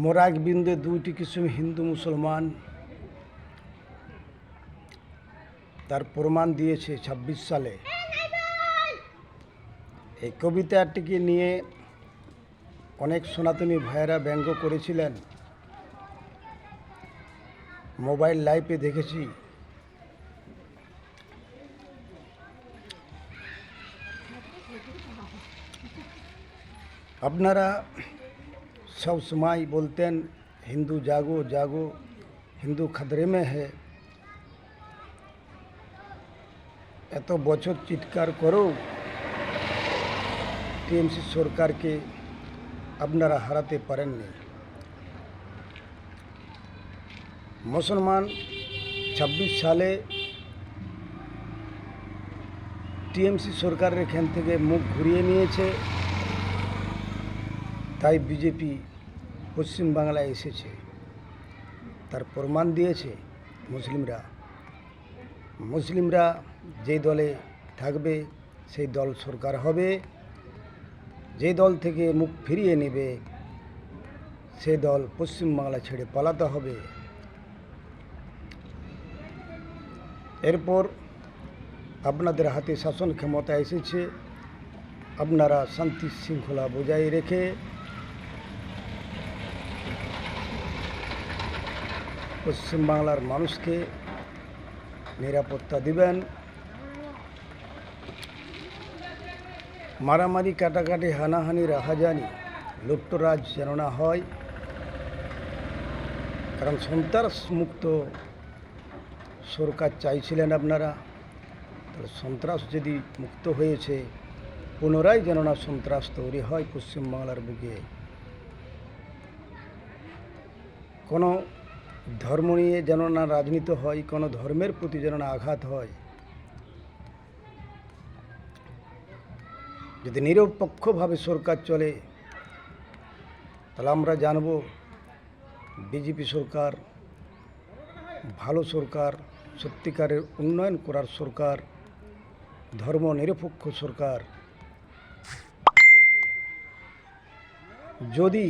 মোরাক বিন্দু দুইটি কিসুম হিন্দু মুসলমান তার প্রমাণ দিয়েছে ২৬ সালে। এই কবিতাটিকে নিয়ে অনেক সনাতনী ভাইয়েরা ব্যঙ্গ করেছিলেন, মোবাইল লাইভে দেখেছি। আপনারা সব সময় বলতেন হিন্দু জাগো জাগো, হিন্দু খতরে মে হ্যায়। এত বছর চিৎকার করেও টিএমসি সরকারকে আপনারা হারাতে পারেননি। মুসলমান ২৬ সালে টিএমসি সরকারের এখান থেকে মুখ ঘুরিয়ে নিয়েছে, তাই বিজেপি পশ্চিমবাংলায় এসেছে। তার প্রমাণ দিয়েছে মুসলিমরা যেই দলে থাকবে সেই দল সরকার হবে, যে দল থেকে মুখ ফিরিয়ে নেবে সে দল পশ্চিমবাংলা ছেড়ে পালাতে হবে। এরপর আপনাদের হাতে শাসন ক্ষমতা এসেছে, আপনারা শান্তি শৃঙ্খলা বজায় রেখে পশ্চিমবাংলার মানুষকে নিরাপত্তা দিবেন। মারামারি, কাটাকাটি, হানাহানি, রাহাজানি, লুট্তরাজ যেন না হয়, কারণ সন্ত্রাস মুক্ত সরকার চাইছিলেন আপনারা। তাহলে সন্ত্রাস যদি মুক্ত হয়েছে, পুনরায় যেন না সন্ত্রাস তৈরি হয় পশ্চিমবাংলার বুকে। কোনো ধর্ম নিয়ে যেন না রাজনীতি হয়, কোনো ধর্মের প্রতি যেন না আঘাত হয়। যদি নিরপেক্ষভাবে সরকার চলে তাহলে আমরা জানব বিজেপি সরকার ভালো সরকার, সত্যিকারের উন্নয়ন করার সরকার, ধর্ম নিরপেক্ষ সরকার। যদি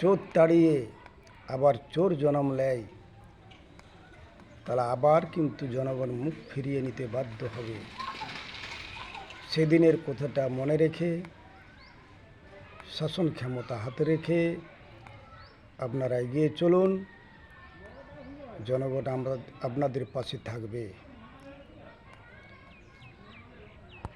চোর তাড়িয়ে আবার চোর জন্ম নেয় তাহলে আবার কিন্তু জনগণ মুখ ফিরিয়ে নিতে বাধ্য হবে। সেদিনের কথাটা মনে রেখে, শাসন ক্ষমতা হাতে রেখে আপনারা এগিয়ে চলুন। জনগণ আপনাদের পাশে থাকবে।